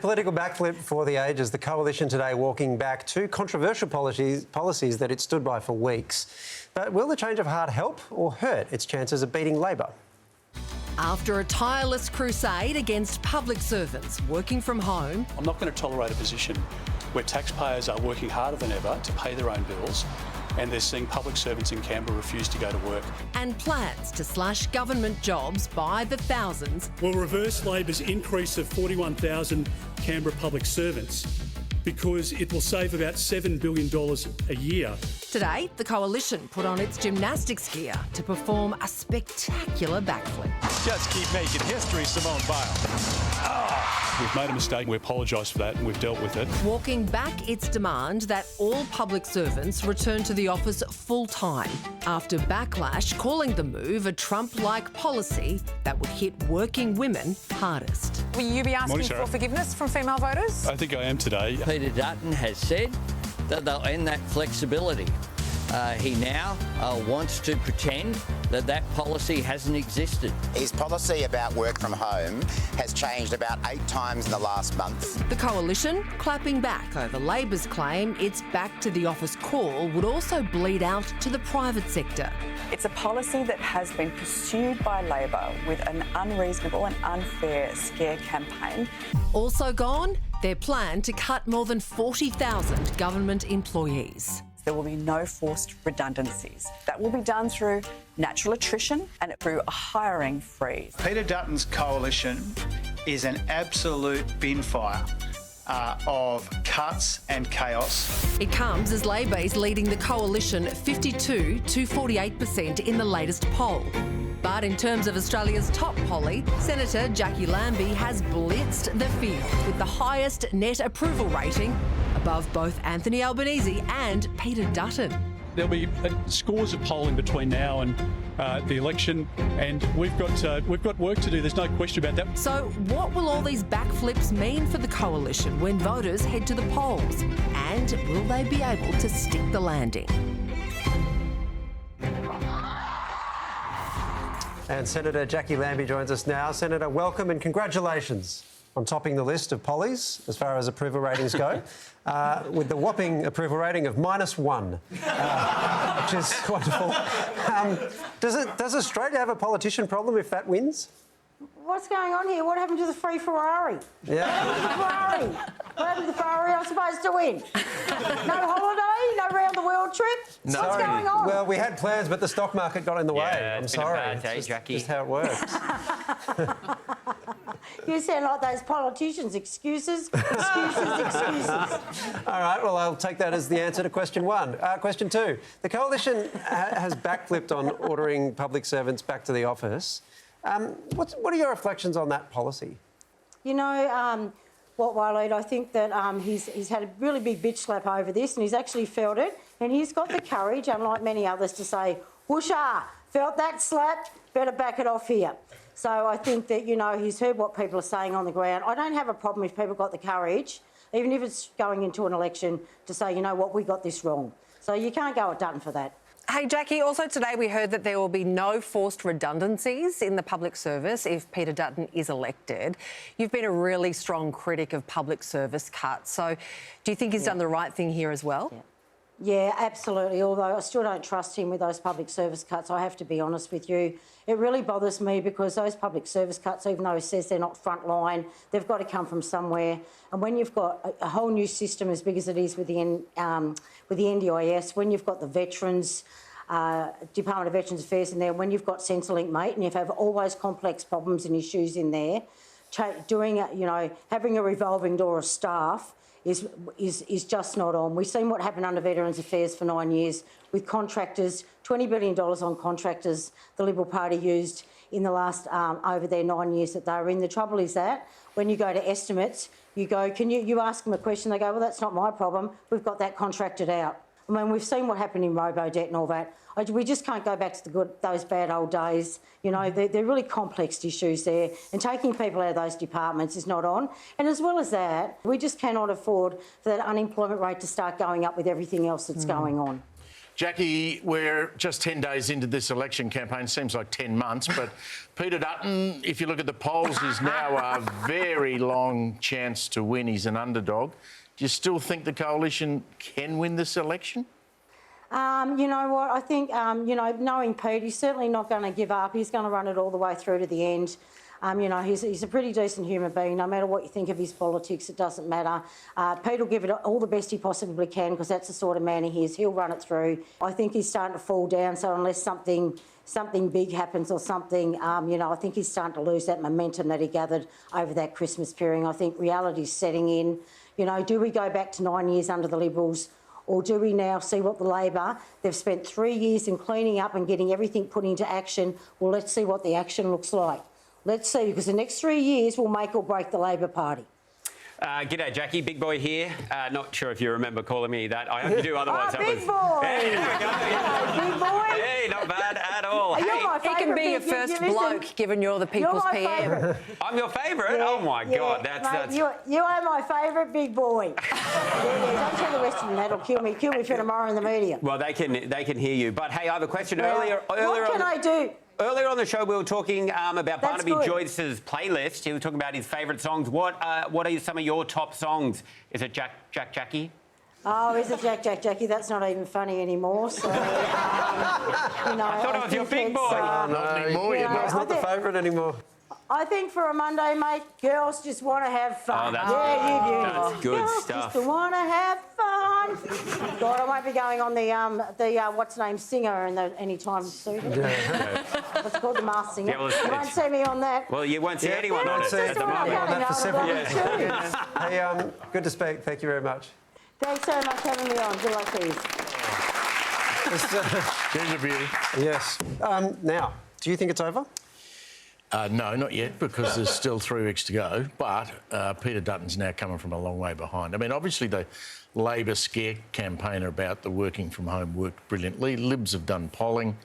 Political backflip for the ages. The coalition today walking back two controversial policies that it stood by for weeks. But will the change of heart help or hurt its chances of beating Labor? After a tireless crusade against public servants working from home, I'm not going to tolerate a position where taxpayers are working harder than ever to pay their own bills and they're seeing public servants in Canberra refuse to go to work. and plans to slash government jobs by the thousands. Will reverse Labor's increase of 41,000 Canberra public servants because it will save about $7 billion a year. Today, the coalition put on its gymnastics gear to perform a spectacular backflip. Just keep making history, Simone Biles. We've made a mistake, we apologise for that and we've dealt with it. Walking back its demand that all public servants return to the office full-time after backlash calling the move a Trump-like policy that would hit working women hardest. Will you be asking Morning, for Sarah. forgiveness from female voters? I think I am today. Peter Dutton has said that they'll end that flexibility. He now wants to pretend that that policy hasn't existed. His policy about work from home has changed about 8 times in the last month. The coalition clapping back over Labor's claim its back to the office call would also bleed out to the private sector. It's a policy that has been pursued by Labor with an unreasonable and unfair scare campaign. Also gone, their plan to cut more than 40,000 government employees. There will be no forced redundancies. That will be done through natural attrition and through a hiring freeze. Peter Dutton's coalition is an absolute bin fire of cuts and chaos. It comes as Labor is leading the coalition 52 to 48% in the latest poll. But in terms of Australia's top poly, Senator Jacqui Lambie has blitzed the field with the highest net approval rating above both Anthony Albanese and Peter Dutton. There'll be scores of polling between now and the election, and we've got work to do. There's no question about that. So what will all these backflips mean for the coalition when voters head to the polls? And will they be able to stick the landing? And Senator Jacqui Lambie joins us now. Senator, welcome and congratulations on topping the list of pollies as far as approval ratings go, with the whopping approval rating of -1, which is wonderful. Does Australia have a politician problem if that wins? What's going on here? What happened to the free Ferrari? Yeah. Ferrari. What happened to the Ferrari? I was supposed to win. No holiday? No round the world trip? No. What's going on? Well, we had plans, but the stock market got in the way. I'm it's been a sorry. bad day, It's Jacqui. just how it works. You sound like those politicians. Excuses, excuses, excuses. All right, well, I'll take that as the answer to question 1. Question 2. The coalition has backflipped on ordering public servants back to the office. What are your reflections on that policy? You know, what, Waleed, I think that he's had a really big bitch slap over this and he's actually felt it. And he's got the courage, unlike many others, to say, whoosha, felt that slap, better back it off here. So I think that, you know, he's heard what people are saying on the ground. I don't have a problem if people got the courage, even if it's going into an election, to say, you know what, we got this wrong. So you can't go at Dutton for that. Hey, Jacqui, also today we heard that there will be no forced redundancies in the public service if Peter Dutton is elected. You've been a really strong critic of public service cuts, so do you think he's done the right thing here as well? Yeah, absolutely, although I still don't trust him with those public service cuts, I have to be honest with you. It really bothers me because those public service cuts, even though he says they're not front line, they've got to come from somewhere. And when you've got a whole new system as big as it is with the NDIS, when you've got the Veterans, Department of Veterans Affairs in there, when you've got Centrelink, mate, and you have all those complex problems and issues in there, having a revolving door of staff is just not on. We've seen what happened under Veterans Affairs for 9 years with contractors, $20 billion on contractors the Liberal Party used in the last, over their 9 years that they were in. The trouble is that when you go to estimates, you go, you ask them a question, they go, well, that's not my problem, we've got that contracted out. I mean, we've seen what happened in robo-debt and all that. We just can't go back to those bad old days. You know, they're really complex issues there, and taking people out of those departments is not on. And as well as that, we just cannot afford for that unemployment rate to start going up with everything else that's going on. Jacqui, we're just 10 days into this election campaign. Seems like 10 months, but Peter Dutton, if you look at the polls, is now a very long chance to win. He's an underdog. Do you still think the coalition can win this election? You know what? I think, knowing Pete, he's certainly not going to give up. He's going to run it all the way through to the end. He's a pretty decent human being. No matter what you think of his politics, it doesn't matter. Pete will give it all the best he possibly can because that's the sort of man he is. He'll run it through. I think he's starting to fall down, so unless something big happens or something, I think he's starting to lose that momentum that he gathered over that Christmas period. I think reality's setting in. Do we go back to 9 years under the Liberals? Or do we now see what the Labor, they've spent 3 years in cleaning up and getting everything put into action. Well, let's see what the action looks like. Let's see, because the next 3 years will make or break the Labor Party. G'day, Jacqui. Big boy here. Not sure if you remember calling me that. I hope you do, otherwise that big was... boy! Hey, there we go. Hello, big boy! Hey, not bad at all. You're Hey, my He can be your first bloke, given you're the people's my PM. favourite. I'm your favourite? Oh, my God. That's... You are my favourite big boy. Don't tell the rest of them. That'll kill me for tomorrow in the media. Well, they can hear you. But, hey, I have a question. Well, Earlier what can I do? Earlier on the show, we were talking about That's Barnaby good. Joyce's playlist. He was talking about his favourite songs. What are some of your top songs? Is it Jacqui? Oh, is it Jacqui? That's not even funny anymore. So, I thought it was your big boy. Not anymore. It's not the favourite anymore. I think for a Monday, mate, girls just want to have fun. Oh, that's you good girls stuff. just want to have fun. God, I won't be going on the what's name singer anytime soon. What's it called, the Masked Singer? Yeah, well, you won't see me on that. Well, you won't see anyone on it at the moment. that for several years. Yes. Hey, good to speak. Thank you very much. Thanks so much for having me on. Good luck to you. There's a beauty. Yes. Now, do you think it's over? No, not yet, because there's still 3 weeks to go. But Peter Dutton's now coming from a long way behind. I mean, obviously the Labor scare campaign about the working from home worked brilliantly. Libs have done polling,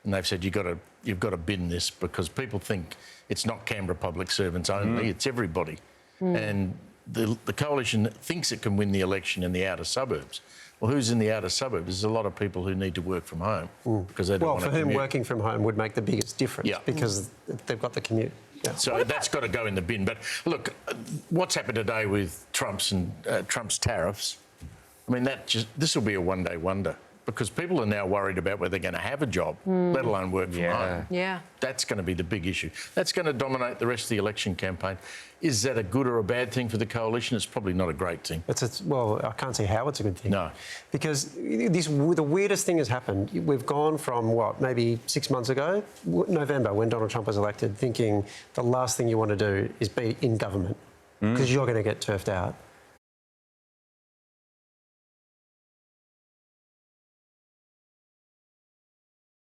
and they've said you've got to bin this because people think it's not Canberra public servants only; it's everybody. And the coalition thinks it can win the election in the outer suburbs. Well, who's in the outer suburbs? There's a lot of people who need to work from home because they don't want to commute. Well, for whom working from home would make the biggest difference because they've got the commute. Yeah. So that's got to go in the bin. But look, what's happened today with Trump's tariffs? I mean, this will be a one-day wonder because people are now worried about whether they're going to have a job, let alone work from home. Yeah. That's going to be the big issue. That's going to dominate the rest of the election campaign. Is that a good or a bad thing for the coalition? It's probably not a great thing. Well, I can't see how it's a good thing. No. Because the weirdest thing has happened. We've gone from, maybe 6 months ago, November, when Donald Trump was elected, thinking the last thing you want to do is be in government because you're going to get turfed out.